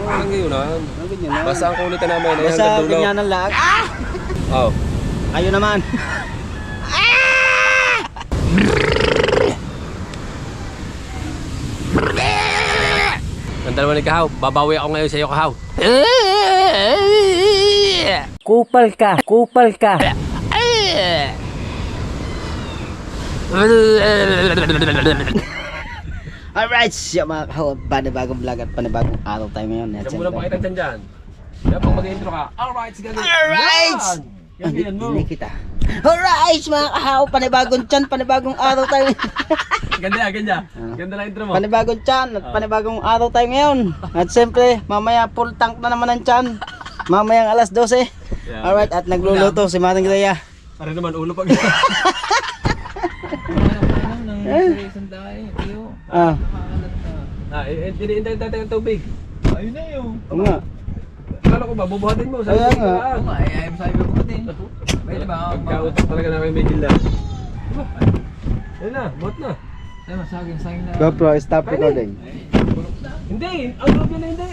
Parang gayunan. Basta ang kulitan namin ay Basta hanggang dulo. ganyan ang lag. Oh. Ayun naman. Ang dalawa ni Kahaw, babawi ako ngayon sa iyo, Kahaw. Kupal ka, kupal ka. Alright, siya mga kahawag, panibagong vlog at panibagong araw tayo ngayon. Diyan mo lang pakitang dyan dyan. Diyan pag mag-intro ka, alright, sige. Alright! Yan, yan mo. Hindi kita. Alright, mga kahawag, panibagong tiyan, panibagong araw tayo. Ganda, ganda. Ganda lang intro mo. Panibagong tiyan at panibagong araw tayo ngayon. At siyempre, mamaya full tank na naman ang tiyan. Mamayang alas 12. Alright, at nagluluto si Maring Rhea. Para naman ulo pag. Hinihintay natin ang tubig. Ayun na yun. Oo nga. Akala ko ba, bubuhatin mo. Kaya nga. Ay, sabi ko ko din. Pwede ba? Pagkautok talaga namin may gila. Ayun na, buhat na. Saging na. GoPro, stop recording. Hindi, ang loob yan na hindi.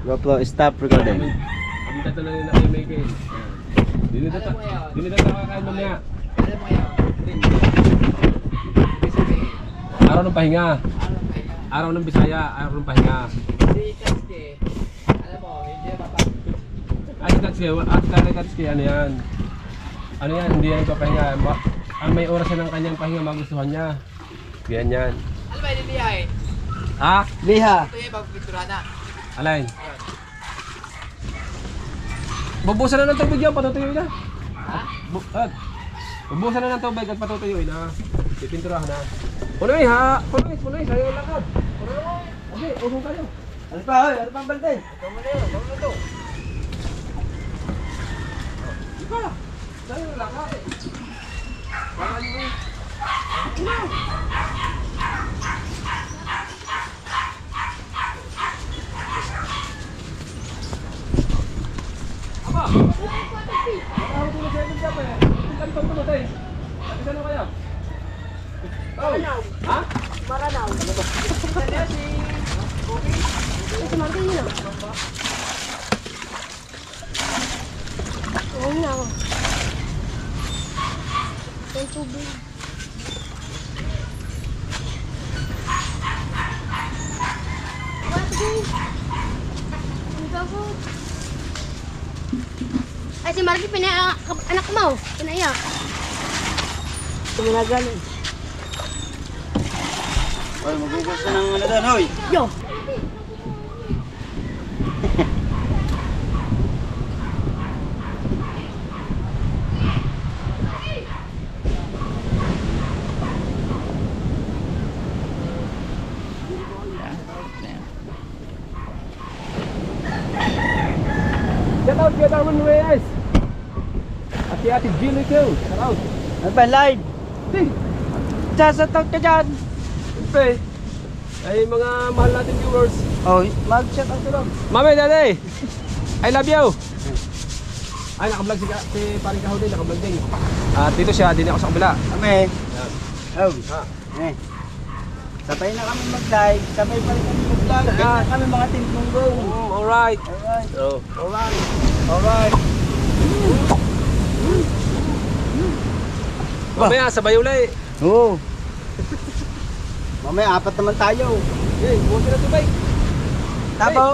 GoPro, stop recording. Ang data na nila kayo may kayo. Dini data kakain mamaya. Araw ng pahinga. Araw ng Bisaya, araw ng pahinga. Ay, Katsuki, ano yan? Ano yan, hindi yan papahinga. Ang may oras yan ng kanyang pahinga, magustuhan niya. Ganyan. Ano ba yung liha eh? Ha? Liha. Ito yung pagpintura na. Alain. Bubusan na ng tubig yan, patutuyuin na. Ha? Bubusan na ng tubig at patutuyuin na. Pipinturahan na. Punoy ha! Punoy! Sa'yo ang lakad. Punoy! Okay, usong tayo. Ano pa, hoy? Ano pa ang balde? Ito mo na yun, ito mo na ito. Di ba? Sa'yo ang lakad. Baka nyo eh. Aba! Baka tulad sa'yo ng siya pa eh. Tingnan itong tumatay. At isa na kaya? Maranaw. Ha? Maranaw. Kaya si... Ito Martin yun ah. Oo nga ako. Ito yung tubig. Ay, si Marky, anak mo. Pinaiyak. Tumanagal eh. Hoy, magugas ka ng ano doon, hoy. Yo. Shout out kay Darwin Reyes. At si Ate Jilly too. Shout out. Ano ba, live? Hey, Sasatot ka dyan. siyempre. Ay mga mahal natin viewers. Oh, mag-shut out ka lang. Mami, daddy. I love you. Ay, naka-vlog si Paring Kahaw din, naka-vlog din. At dito siya, din ako sa kabila. Kami. Yan. Oh, Ha. eh. Sabay na kami mag-live. Sabay pa rin kami mag-vlog. Ganyan kami mga team munggo. Alright. Alright. So, alright. Alright. Mamaya, sabay ulit. Oo. Mamaya, apat naman tayo. Hey, buwan ka na tubig. Tabo.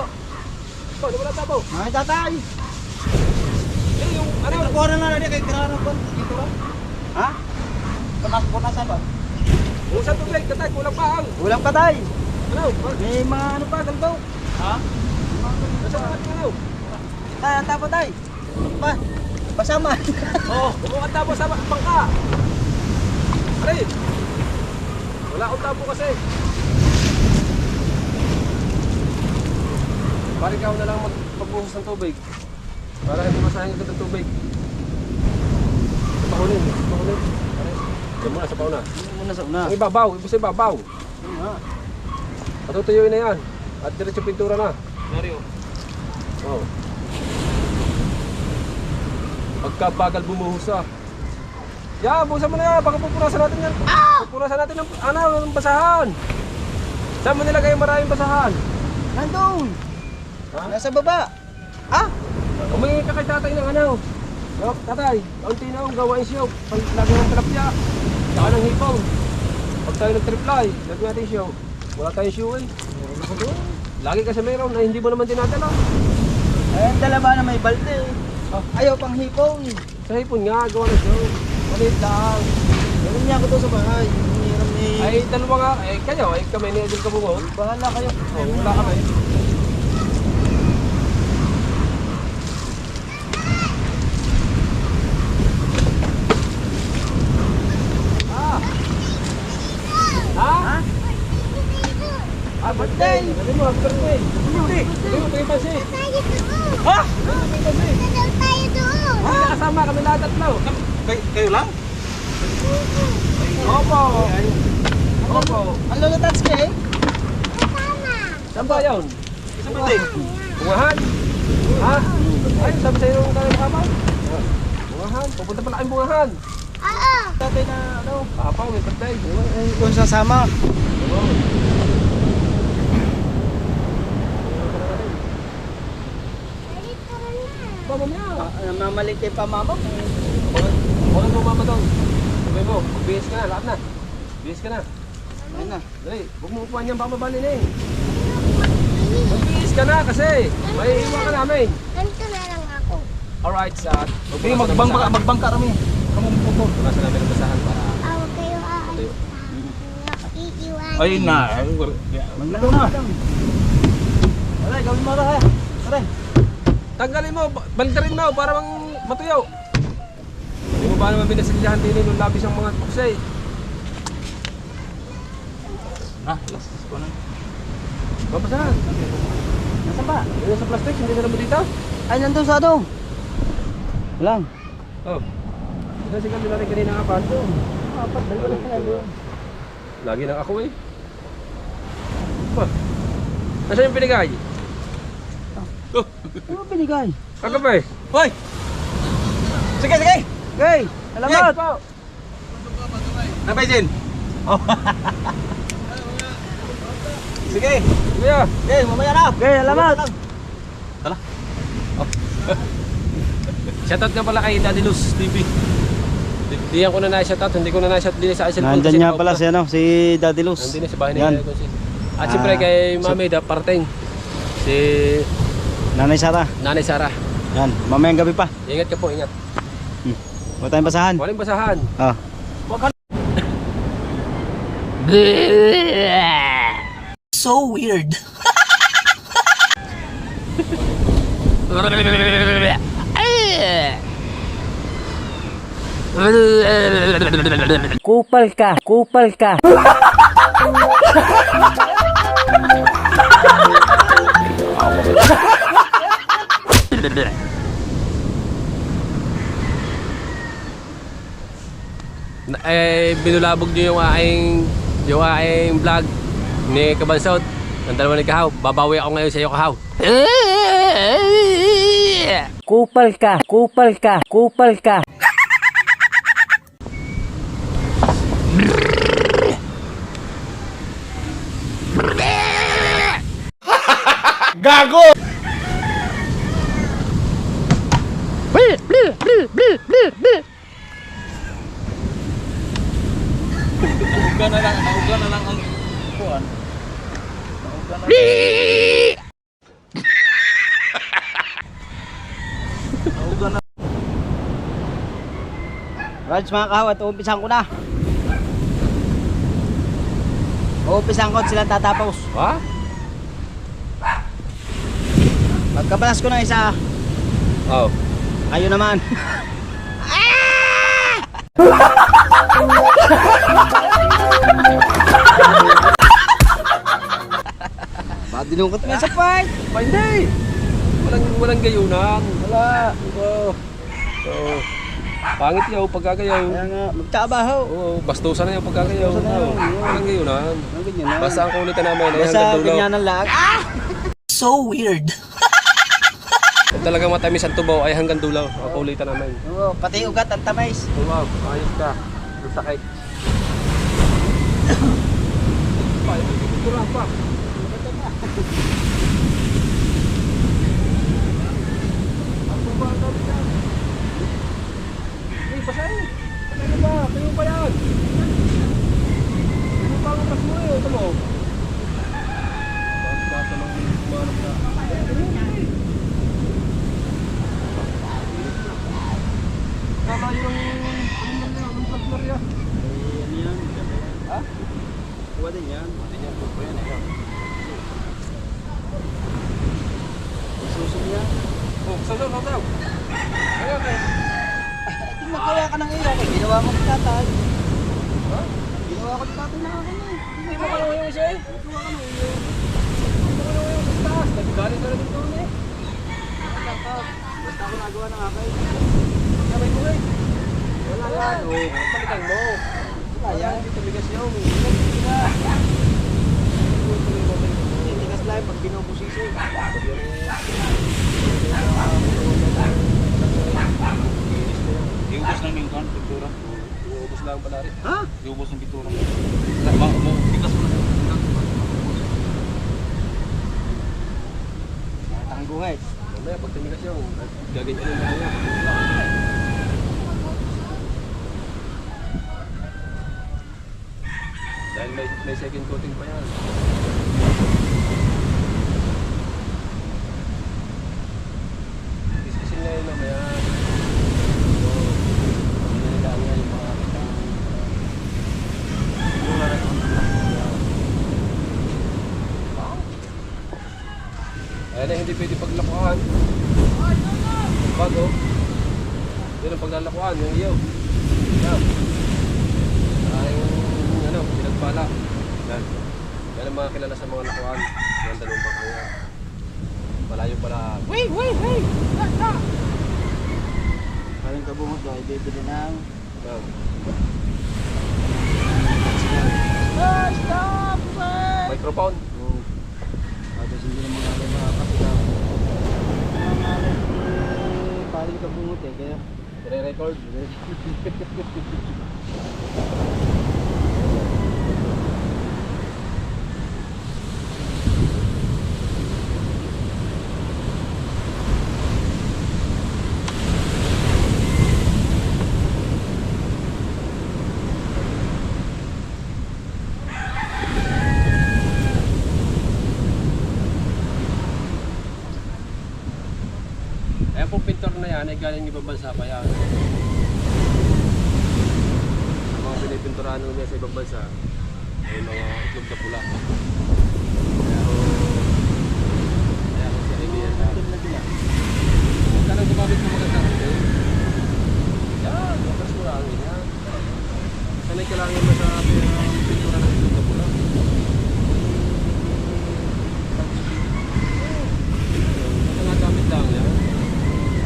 Oh, di wala tabo. Mga tatay. Eh, yung ano? Kuha na lang natin kay Kirana po. Dito ba? Ha? Punasan ba? Usan tubig, tatay, kulang pa ang. Ulang patay. Ano? May mga ano pa, ganito. Ha? Nasa mga ano? Tabo tay. Pa. Pasama. Oh, bumukan tabo sa bangka. Aray. Wala akong tabo kasi. Pare ikaw na lang magbuhos ng tubig. Para hindi masayang agad ang tubig. Sa paunin. Diyan muna sa pauna. Muna sa una. Ang ibabaw, ibig sa ibabaw. Patutuyuin na yan. At diretso pintura na. Mario. Oh. Pagkabagal bumuhos ah. Ya, buhusan mo na yan. Baka pupunasan natin yan. Pupunasan natin ng, ng basahan. Saan mo nilagay maraming basahan? Nandun! Ha? Nasa baba! Ah! Umingi ka kay tatay ng ano. Yok, tatay, kaunti na ang gawain siyo. Lagi ng tilapia. Saka ng hipong. Pag tayo nag-triply, lagi natin siyo. Wala tayong siyo eh. Lagi kasi mayroon na hindi mo naman dinadala. Ay, ang dala ba na may balde? Ayaw pang hipong. Sa hipon nga, gawa na siyo. Maliit lang. Ganun niya ako doon sa bahay. Hiniram ni... Ay, dalawa nga. Eh, kayo, ay kami ni Edil Kabungon. Bahala kayo. Oh, wala kami. Ha? Ah, birthday! Ano mo, happy birthday! Hindi! Hindi mo, tingin pa siya. Ha? Tingin pa siya. Hindi kasama kami lahat tatlo. Kayo lang? Opo! Opo! Ang lolo Tatsuki eh? Saan ba yun? Isang birthday? Bungahan? Ha? Ay, sabi sa'yo nung tayo nakapa? Bungahan? Pupunta pala kayong bungahan. Tatay na ano? Papa, may birthday. Kung sasama. Mama niya. Mamalik kay pa mama mo. Walang mo mama daw. Sabi mo, magbihis ka na, lahat na. Bihis ka na. Ayun na. Dali, huwag mo upuan yan, baka mabalin eh. Magbihis ka na kasi may iwan ka namin. Ganito na lang ako. Alright, sa... Sige, magbangka kami. Kamong puto. Wala sa namin ang basahan para... Huwag kayo aalis. Iiwan. Ay na. Maglaro na. Aray, gawin mo rin. Aray. Tanggalin mo, baldarin mo para bang matuyaw. Hindi mo ba naman binasilyahan din yung labis ang mga tuksay? Last ko na. Babasahan. Nasaan ba? Yung sa plastic, hindi na mo dito? Ay, nandun sa ano? Lang. Oh. Kasi kami natin kanina nga pa. Apat, dalawa na sila. Lagi nang ako eh. Pa. Nasaan yung pinigay? Ano binigay? Kagabi. Hoy! Sige, sige! Okay, salamat. Nabay din! Sige! Kuya. Sige, mamaya na! Okay, salamat. Shoutout nga pala kay Daddy Luz TV. Hindi ko na na-shoutout, hindi ko na na-shoutout din sa cellphone. Nandyan niya pala si ano, si Daddy Luz. Nandun na sa bahay ni Yan. Kuya Consi. At siyempre kay Mami da Parteng. Si Nanay Sara. Nanay Sara. Yan, mamayang gabi pa. Ingat ka po, ingat. Huwag tayong basahan. Walang basahan. Ah. So weird. Kupal ka, kupal ka. Binulabog niyo yung aking vlog ni Kabansot. Ang dalawa ni Kahaw. Babawi ako ngayon sa iyo, Kahaw. Kupal ka, kupal ka, kupal ka. Gago! Nauga na lang ang kuwan. Nauga na Nauga na. Raj, mga kahawat, uumpisan ko na. Uumpisan ko at sila tatapos. Ha? Pagkabalas ko ng isa, Oh. kayo naman. Bakit dinungkot mo sa fight? Pa, hindi. Walang gayunan. Wala. Oh. Oh. Pangit yaw pagkagayaw. Kaya nga, magtrabaho. Oo, bastusan na yung pagkagayaw. Bastusan na yun. Walang gayunan. Ang ganyan na. Basta ang kulitan namin ay Basta hanggang dulo. ganyan ang lag. So weird. Kung talagang matamis ang tubaw ay hanggang dulo. Ang kulitan namin. Oo, pati ugat ang tamais. Wow, ayos ka. Ang sakit. Pa, ito pa. sausaw. Ayun, eh. Magawa ka ng iyo. Ginawa mo ni tatay. Ha? Ginawa ko ni tatay na ako na. Hindi mo kayo yung isa eh. Gawa ka ng iyo. Hindi mo kayo yung sa taas. Naggaling ka na din doon eh. Basta ako nagawa ng akin. Kamay ko eh. Wala yan. Balikan mo. Wala yan. Hindi tumigas yun. Titigas lang pag binubusisi. Iubos lang yung pintura. Uubos lang pala rin. Ha? Iubos yung pintura. Bigas mo na. Tangguhay. Mamaya pag tumigas yun, gaganyan yung mga yan. Dahil may second coating pa yan. Kiskisin nga yun mamaya. So, nililaan nga yung mga kitang... Ayan na, hindi pwede paglakuan. Bago. Yun ang paglalakuan, yung iyo. Yan. Yung ano, pinagpala. Yan. Yan ang mga kilala sa mga lakuan. Yan, dalawang bakanga. Malayo pala. Wait! Kaming kabungot daw, ibibili ng... Yan. Stop! Microphone. Tapos hindi naman natin makakapita. Paling kabungot eh, kaya... Re-record. Ayan pong pintor na yan ay galing ibang bansa pa yan. Ang mga pinipinturahan niya sa ibang bansa ay mga itlog na pula. Kaya kung sa idea sa kung ka lang gumamit ng magandang ito, yan, makas mo lang yan. Sanay ka lang yung sa pintura ng itlog na pula. Basta nagamit lang yan.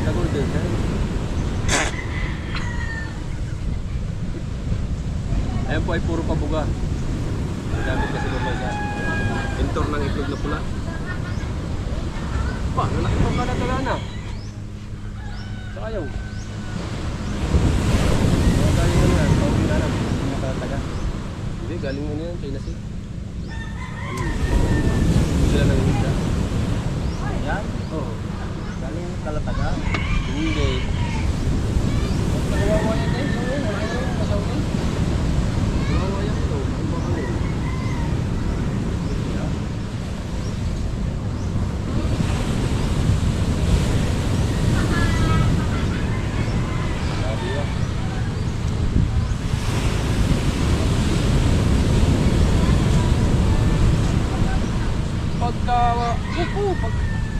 Nagul din yan. Ayan po ay puro pabuga. Ang gamit kasi babansa. Pintor ng itlog na pula. Pa, lalaki pa ba na na? Saka yung. Galing mo yan, pauwi na lang. Mga kalataga. Hindi, galing mo na yan, China Sea. Sila nang hindi. Yan? Oo. Galing Kalataga. Hindi. Nakawawa yan eh. Wala ka naman kasawin. Nakawawa yan ito. Ang baka nyo. Sabi yan.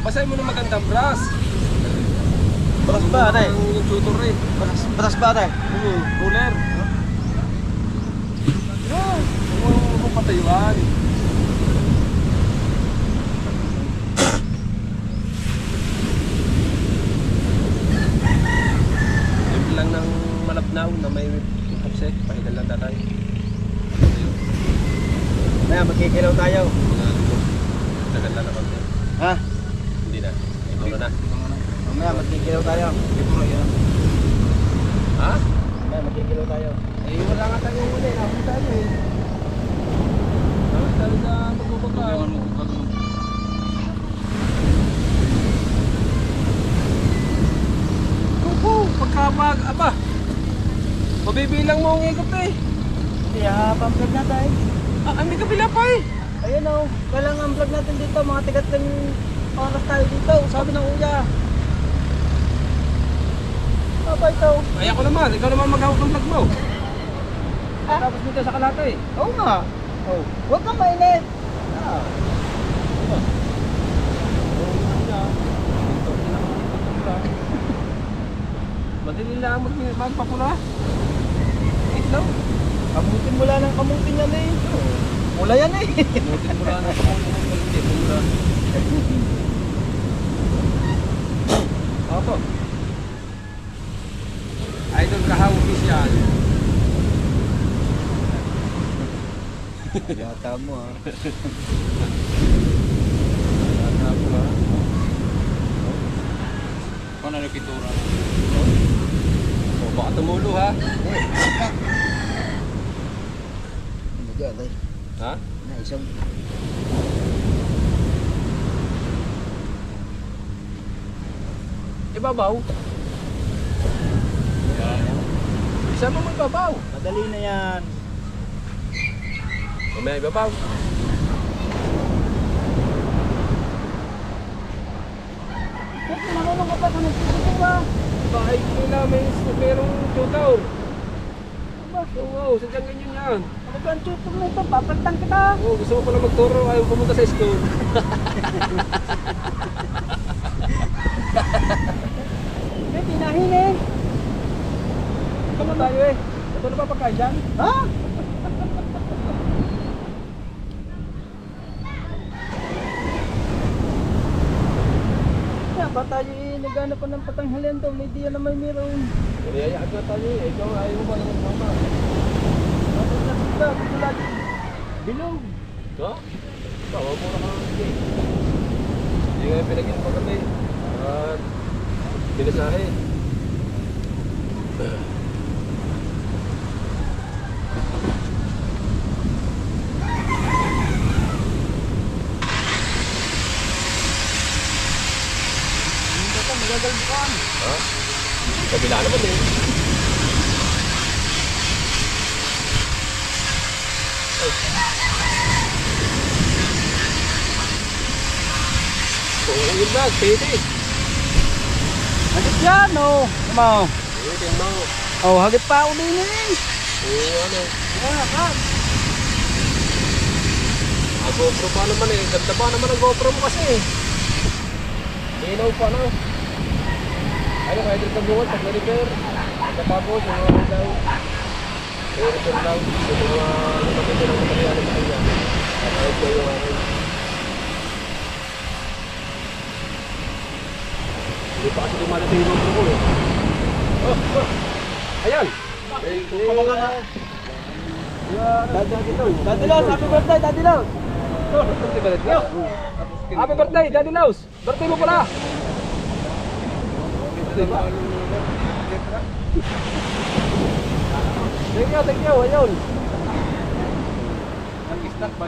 Basahin mo ng magandang brass. Brass ba, ate? Yung tutor eh. Brass ba, ate? Ruler. Yan. Huwag mong patayuan. Simple lang ng malabnaw na may hapse. Pahigal lang tatay. Ayun. Kaya magkikilaw tayo. Mga lumo. Dagan lang naman tayo. Ha? Hindi na. Ito na. Mamaya magkikilaw tayo. Ha? Mamaya magkikilaw tayo. Eh, wala nga tayo muna eh. Nakapit tayo eh. Nakapit tayo sa pagpupagkaw. Kuku, pagkapag, aba. Mabibilang mo ang ikot eh. Hindi, pang-vlog na tayo. Ah, may kabila pa eh. Ayun o, kailangan vlog natin dito. Mga tigat ng oras tayo dito. Sabi ng kuya. Apa ito? Ay, ako naman. Ikaw naman maghawak ng vlog mo. Tapos dito sa kalata eh. Oo nga. Oh. Huwag kang mainit. Ah. Ito, na magpapula. Itlog. Kamutin mula ng kamutin yan eh. Mula yan eh. Kamutin mo lang ako. Mula. Opo. Idol Kahang official. Yata mo ah. Yata mo ha. Paano nakitura? O baka tumulo ha. Nagagay. Ha? Na isang. Ibabaw. Isa mo ibabaw. Madali na yan. Mamaya ibabaw. Marunong ka pa sa nagsusuko ba? Bahay nila merong tutor. Oo, sadyang ganyan yan. Ano ba ang tutong na ito? Papagtang kita. Oo, gusto mo pala magturo, ayaw pumunta sa school. May tinahin eh. Ito na tayo eh. Ito na pa pagkain dyan. Ha? Kaya ba tayo eh, naghanap pa ng patanghalian daw, may diyan na may meron. Niyayaan na tayo eh. Ikaw ayaw mo pa naman mama. Bakit na sila, gusto lagi. Bilog. Ito? Bawa mo na ka ng hindi nga pinagin pa kami. At pinasahe. Hindi ka magagalbukan. Ha? Kabila naman eh. Oo, yun lang. Pwede. Hagit yan, oh. Mo. Pwede mo. Oh, hagit pa ako din eh. Oo, ano. Ah, kan. Ang GoPro pa naman eh. Ganda pa naman ang GoPro mo kasi eh. Inaw pa na. Ano, kaya dito bungot pag na-repair. Tapos yung mga daw. I-repair daw. Yung mga lumagay ng material sa kanya. At ayos ko yung akin. Hindi pa kasi dumadating yung GoPro ko eh. Ayan! Daddy Laos, happy birthday, Daddy Laos. Happy birthday, Daddy Laos! Birthday mo pala! Thank you, ayun!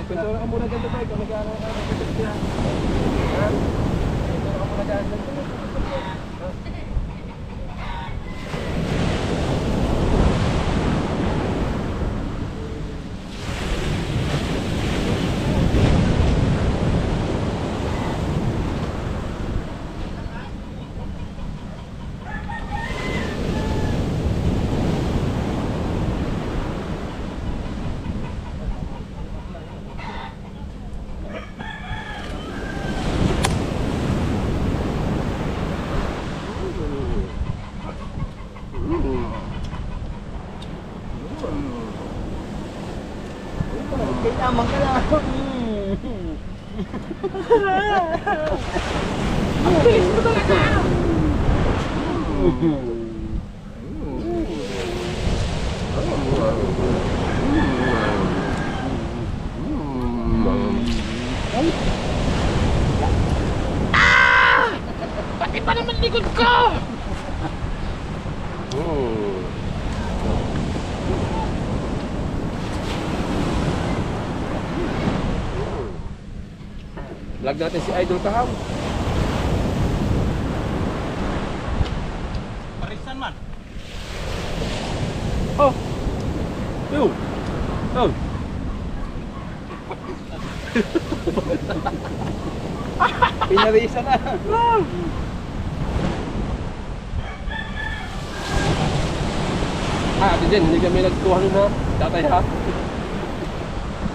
Pintura ka muna dyan, Tatay, kung nag-aaral ka ng pintura. Ha? Pintura ka muna dyan. Kailangan ka lang. Ang bilis mo talaga! Pati pa naman likod ko! Vlog natin si Idol Kaham. Parisan man. Oh! Yun! Oh! Pinarisa na. Ah, ate Jen, hindi kami nagkuha na tatay ha?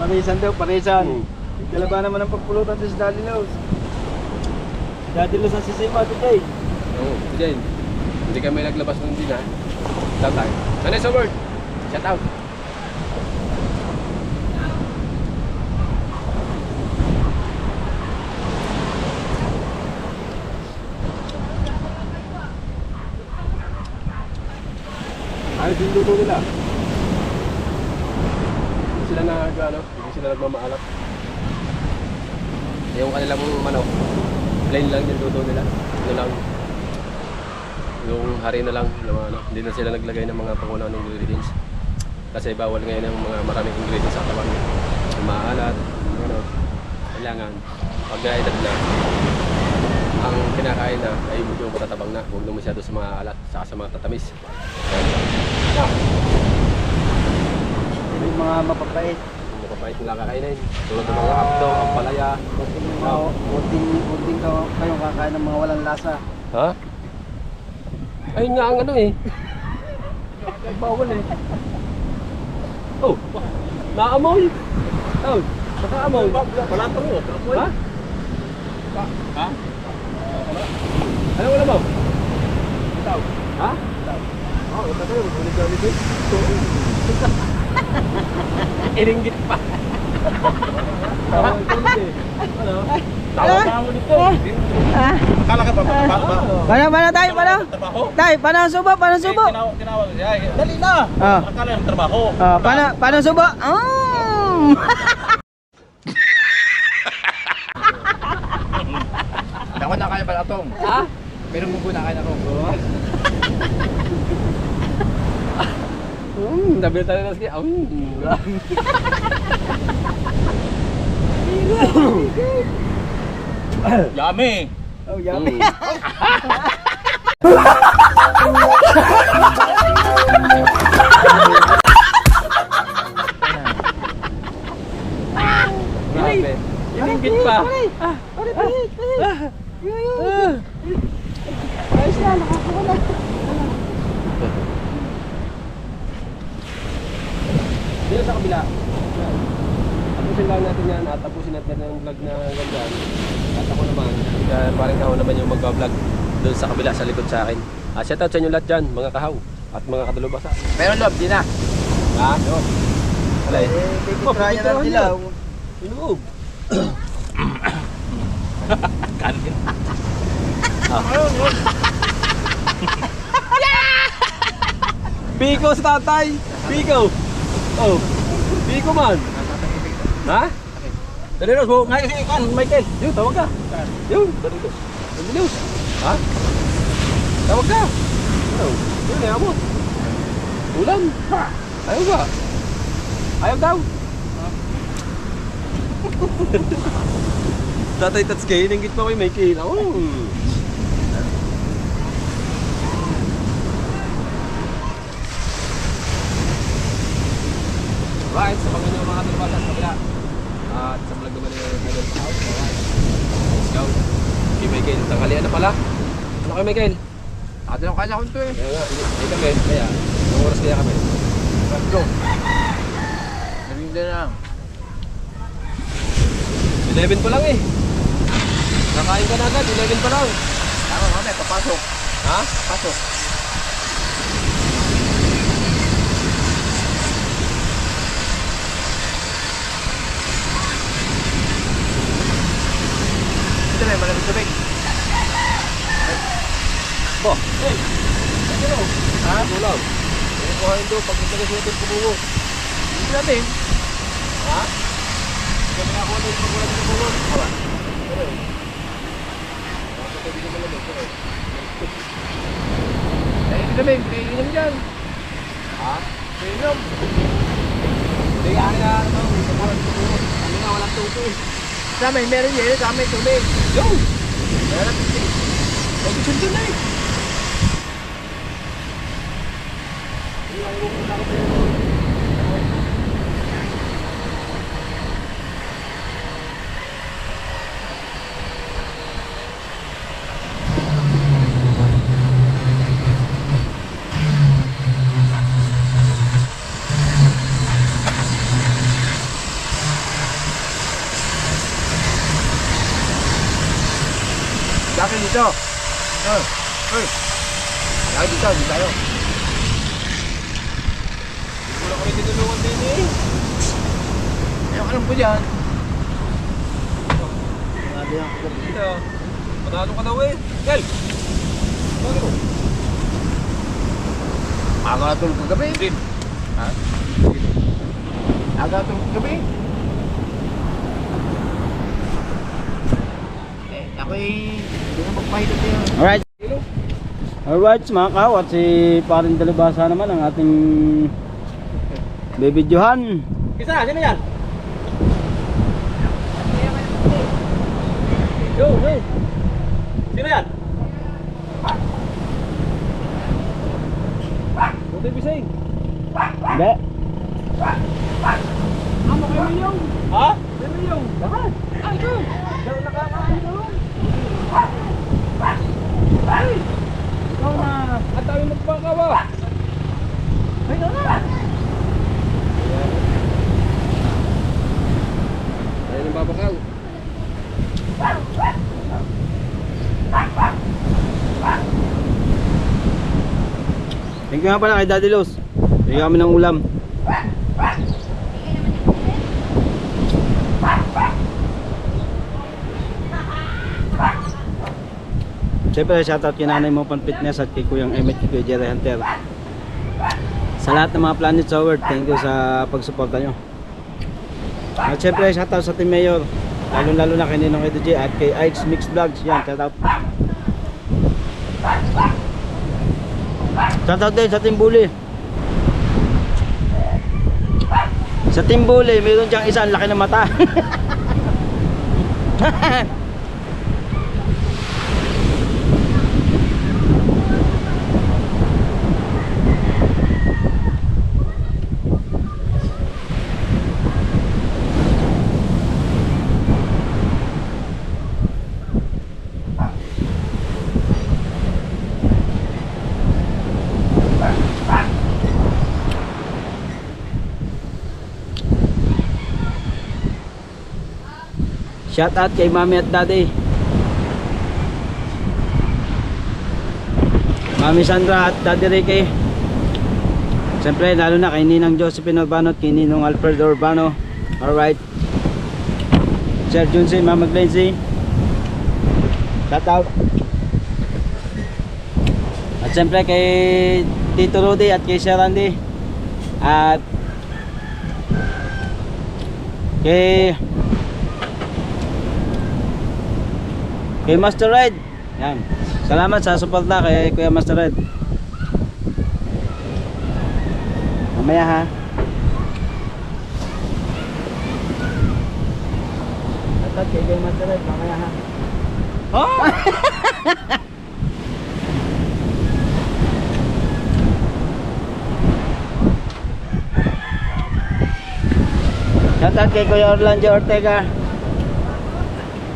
Parisan daw, parisan. Dala naman ang pagpulutan sa Daddy Laos. Daddy Laos ang sisima today. Oo, ate Jen. Hindi kami naglabas ng din ha? Shout tayo. Ano sa word? Shout out. Ayos yung luto nila. Hindi sila hindi sila nagmamaalat. Yung kanilang manok, plain lang yung luto nila. Ano lang, yung harina lang, hindi na sila naglagay ng mga pangunahing ingredients. Kasi bawal ngayon ang mga maraming ingredients sa katawan. Yung maalat, kailangan pag naedad na, ang kinakain na ay medyo matatabang na, huwag na masyado sa mga alat, saka sa mga tatamis. Yung mga mapapait. Mapapait nila kakainin, tulad ng mga hapdo, ang palaya. Uding kayong kakain ng mga walang lasa. Ha? Ayun nga ang ano eh. Bawal eh. Oh, naamoy. Oh, nakaamoy. Wala pa mo. Ha? Ha? Ano wala mo? Itaw. Ha? Oh, ito tayo. Ulit ka ulit eh. Iringgit pa. Tawag ka ulit eh. Ano? Tawag ka ulit eh. Akala ka ba magtrabaho ba? Paano tayo? Paano? Trabaho? Tay, paano ang subo? Paano ang subo? Tinawag siya. Dali na! Ah. Akala yung trabaho. Paano ang subo? Dapat na kaya pala itong. Ha? Pero muna kaya na ako. Nabil tayo na sige. Yummy! Oh, yummy. Grabe. Iringgit pa. Ayos na, nakakuha na. Dito sa kabila. Tapusin lang natin yan at tapusin natin ang vlog na ganyan. At ako naman, parang ako naman yung magbablog doon sa kabila sa likod sa akin. Shout out sa inyo lahat dyan, mga kahaw at mga kadulubasa. Pero loob, di na. Ha? Yun. Alay. Try na lang sila. Inuog. Kanin. Piko sa tatay! Piko! Oh! Piko man! Ha? Dali Rose, ngayon si Kan, Michael! Yun, tawag ka! Yun, dali Rose! Dali Rose! Ha? Tawag ka! Ano? Yun, ayamot! Ulam! Ayaw ba? Ayaw daw! Tatay Tatsuki, ninggit pa kay Michael. Right, sa mga nyo mga tulbasa sa kabila. At sa vlog naman ni Idol Pao. Alright. Let's go. Okay Michael, tanghalian na pala. Ano kay Michael? Ate lang kaya akong ito eh. Kaya nga, hindi kami. Kaya, anong oras kaya kami? Let's go. Naging din lang. 11 pa lang eh. Nakain ka na agad, 11 pa lang. Tama mamaya, papasok. Ha? Pasok. Ito na, malamig tubig. Bo, hey! Ano? Ha? Ulam. Ano kuhain doon pag nagtagas natin kumungo? Hindi natin. Ha? Hindi kami nakakuha doon pag wala natin kumungo. Hawa. Pero eh. Nakakatabi naman naman. Pero eh. Hindi namin, pinainom dyan. Ha? Pinainom. Hindi kaya na ano. Pag wala natin kumungo. Kami nga walang tubig. Sa amin, meron yun. Sa amin, tubig. Yo! Meron tubig. Mag-sunod na eh. Sa akin dito. Lagi dito, di tayo. Wala kami tinulungan din eh. Ayaw ka lang po dyan. Grabe yan. Ito. Panalo ka daw eh. Gel! Panalo mo. Aga na tulog kagabi. Din. Ha? Aga na tulog kagabi. Ako'y hindi na magpahilot yun. Alright. Alright mga kawat, si Parin Dalibasa naman ang ating bibidyohan. Kisa, sino yan? Yo, yo. Sino yan? Buti bising. Hindi. Amo kayo milyong. Ha? Kayo milyong. Lahat. Ah, ito. Daw nakakaano doon. Ay! Ikaw na. At tayo magpakawa. Ay, ikaw na. Ayan ang babakaw. Thank you nga pala kay Daddy Los. Bigyan kami ng ulam. Siyempre shoutout kay Nanay Mo Pan Fitness at kay Kuyang Emmett, kay Kuya Jerry Hunter. Sa lahat ng mga Planet Sower, thank you sa pagsuporta nyo. At siyempre shoutout sa Team Mayor, lalo na kay Ninong Edo J at kay Ikes Mix Vlogs. Yan, shoutout. Shoutout din sa Team Bully. Sa Team Bully, mayroon diyang isa, ang laki ng mata. Shout out kay Mami at Daddy. Mami Sandra at Daddy Ricky. Siyempre lalo na kay Ninang Josephine Urbano at kay Ninong Alfredo Urbano. Alright. Sir Junsi, Mama Glency. Shout out. At siyempre kay Tito Rudy at kay Sir Randy. At kay Master Red. Yan. Salamat sa suporta kay Kuya Master Red. Mamaya ha. Dapat kay Kuya Master Red, mamaya ha. Oh! Dapat kay Kuya Orlando Ortega.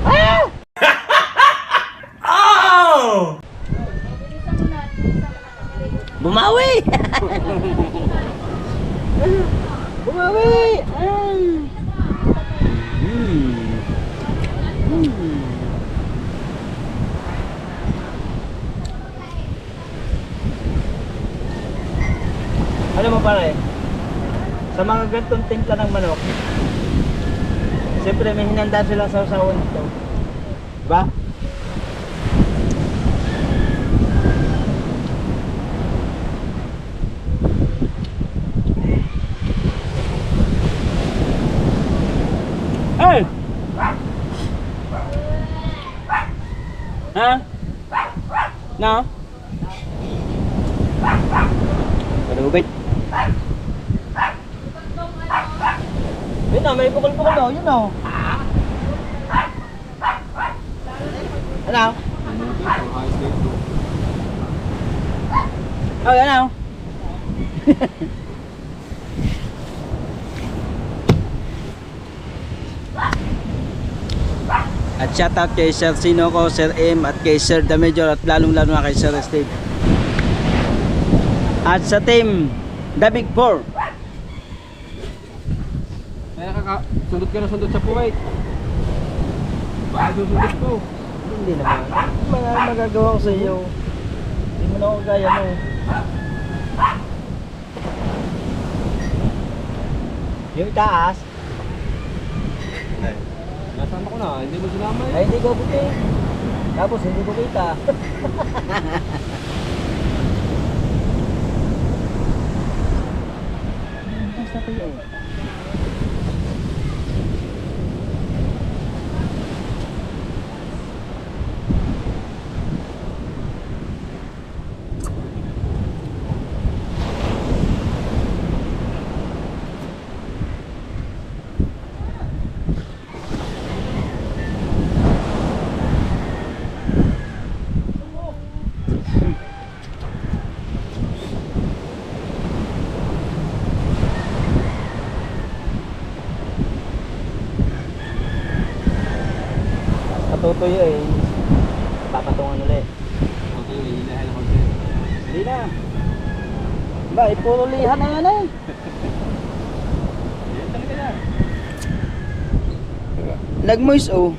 Ah! Bumawi! Bumawi! Alam mo pare, sa mga gantong timpla ng manok, siyempre may hinanda silang sausawan dito. Diba? Hey! Ha? No? Kalubit. Yun na, may bukol-bukol daw, yun o. Ano? Oh, ano? At shoutout kay Sir Sinoco, Sir M at kay Sir The Major at lalong-lalo na kay Sir Steve. At sa team The Big Four. Kaya sundot ka na sundot sa puwait. Baka susundot ko. Hindi naman. Mga magagawa ko sa iyo. Hindi mo na ako gaya mo. Yung taas. Nasama ko na, hindi mo sinama eh. Ay, hindi ko buti. Tapos hindi ko kita. Basta ko yun. Tutuyo eh. Papatungan ulit. Okay, hilahin ako din. Hindi na. Ba, puro lihan na yan eh. Yan talaga yan. Nag-moist oh.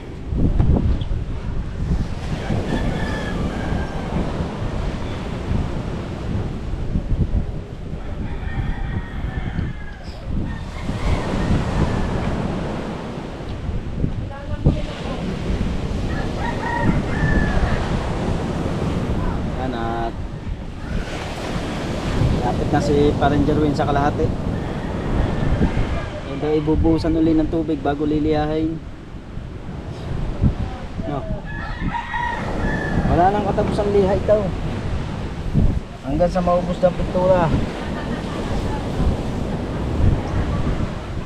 At lapit na si Parang Jerwin sa kalahati. Hindi ibubuhusan uli ng tubig bago liliyahin. No. Wala nang katapos ang liha ito. Hanggang sa maubos ng pintura.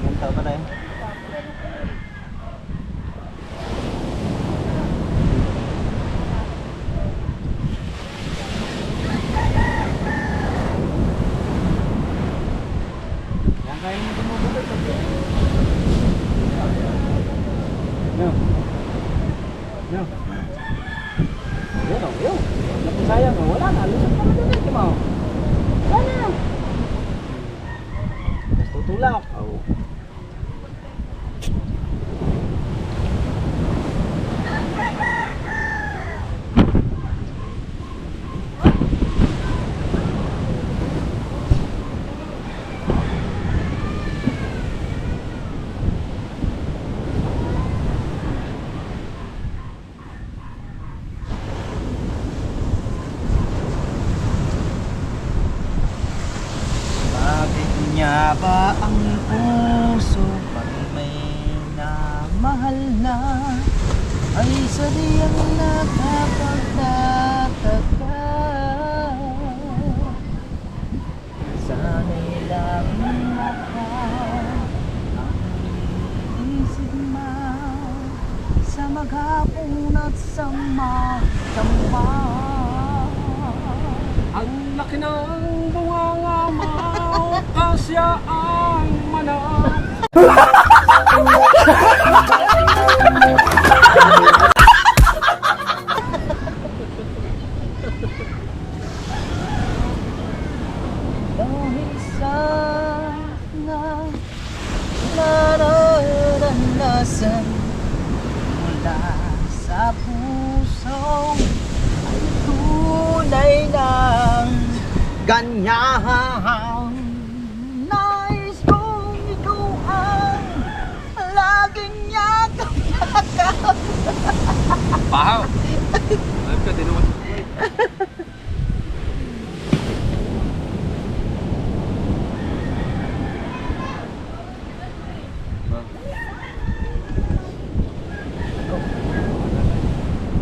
Ganito pa tayo. No. No. Yun o, yun. Napasayang o, wala na. Lusot pa na doon eh, mo. Wala na. Tapos tutulak. Oh. Bakit niya ba ang puso pag may namahal na ay sadyang nakapagtataka? Sana'y laging nakaisip mo sa maghapon at sa magdamag. Ang laki ng bunganga mo, kasya ang manang. Dahil sa nararanasan mula sa puso ay tunay ng ganyan. Nais kong ikaw ang laging yakap-yakap. Pahaw! Alam ka, tinuwan ko.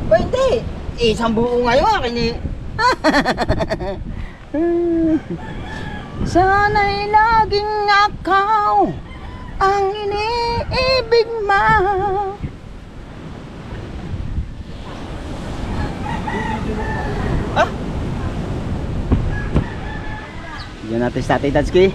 Ba hindi? Isang buo ngayon akin eh. Sana'y laging ikaw ang iniibig mo. Ah? Diyan natin sa Tatay Tatsuki.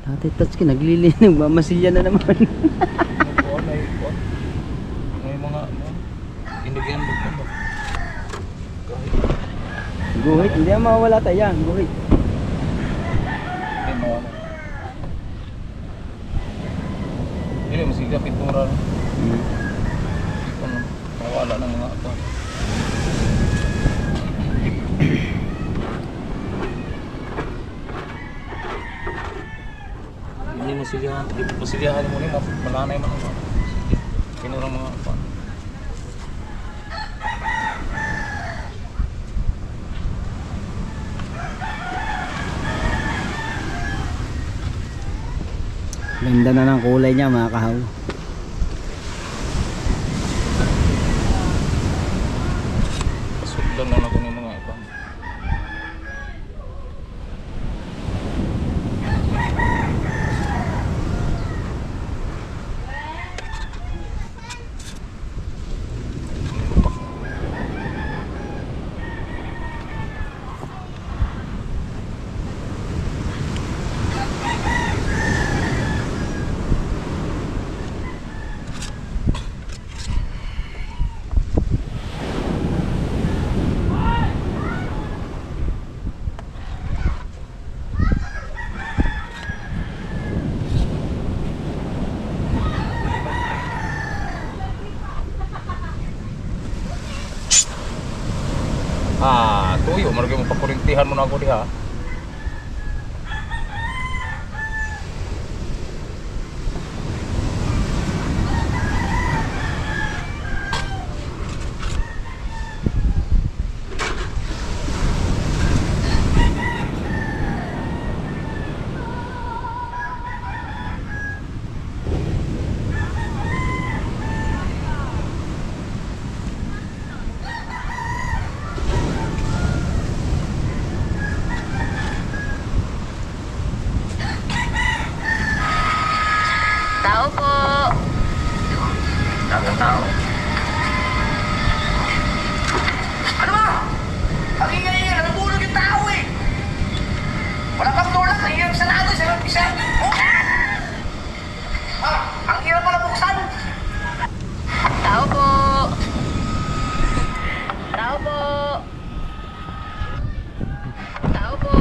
Tatay Tatsuki, naglilinig. Mamasiya na naman. May mga inigyan mo pa ba? Guhit, hindi na mawawala tayo yan. Guhit. May mga. Hindi mo si Tiga pintura. Hmm. Kung mawala ng mga ako. Hindi mo silihan. Pasilihan mo rin. Malanay mo ng pinurang mga ako. Ganda na ng kulay niya mga kahaw. Pasugdan lang ako ng mga ako. Tuyo, marami mo pakurintihan mo na ako diha. Tao po. Tao. Ano ba? Ang ingay-ingay, nabulog yung tao eh. Wala kang tulak, ang hirap sa nato, sa isa. Ang hirap pala buksan. Tao po. Tao po. Tao po.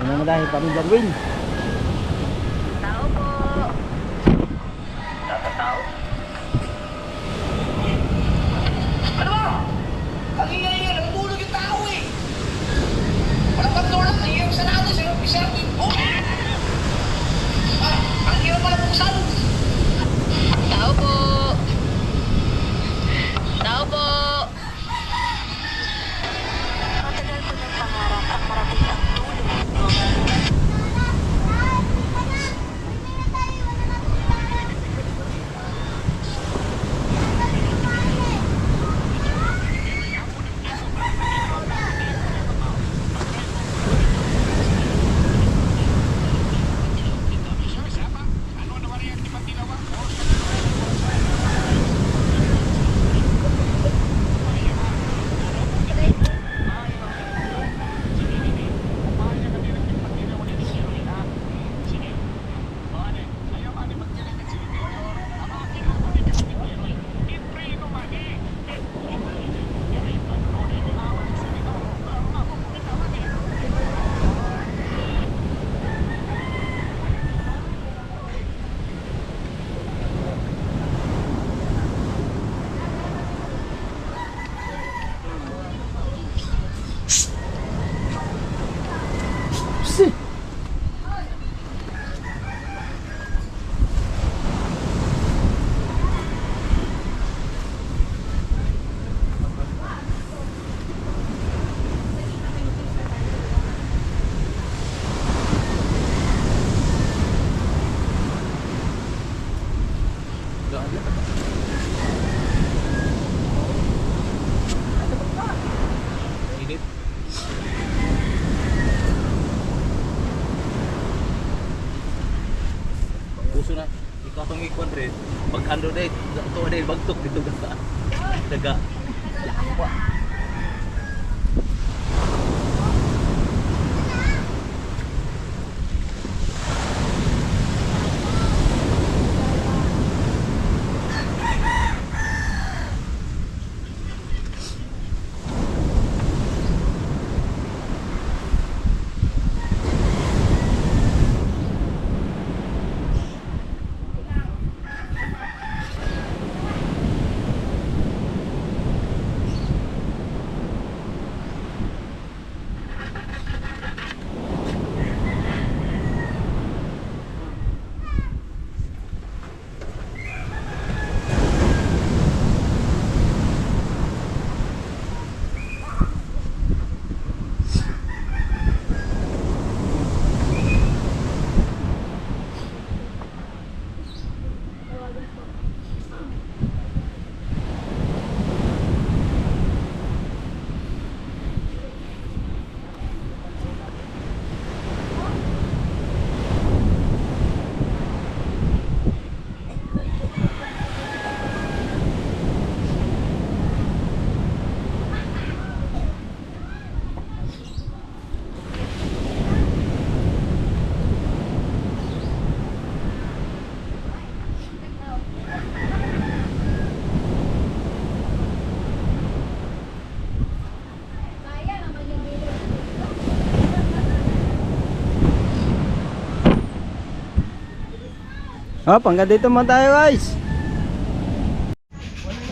Ano mo dahil pa rin Darwin? Tao po. Tao. Ano ba? Ang ingay-ingay, nabulog yung tao eh. Wala kang tulak, ang hirap sa nato, sa isa. Ang hirap pala buksan. Tao po. Tao po. Matagal ko ng pangarap ang marating ang tulong. Init. Puso na. Ikaw itong ikon rin. Pag ano na ito na bagtok dito ka. Daga. Hanggang dito muna tayo guys.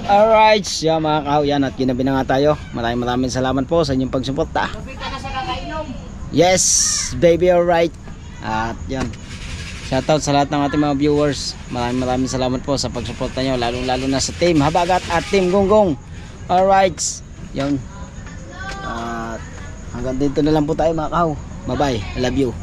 Alright, siya mga kahuyan at ginabi na nga tayo. Maraming salamat po sa inyong pagsuporta. Yes, baby, alright. At yan, shoutout sa lahat ng ating mga viewers. Maraming salamat po sa pagsuporta nyo, lalo na sa Team Habagat at Team Gonggong. Alright, yun. At hanggang dito na lang po tayo mga kahu. Bye bye, I love you.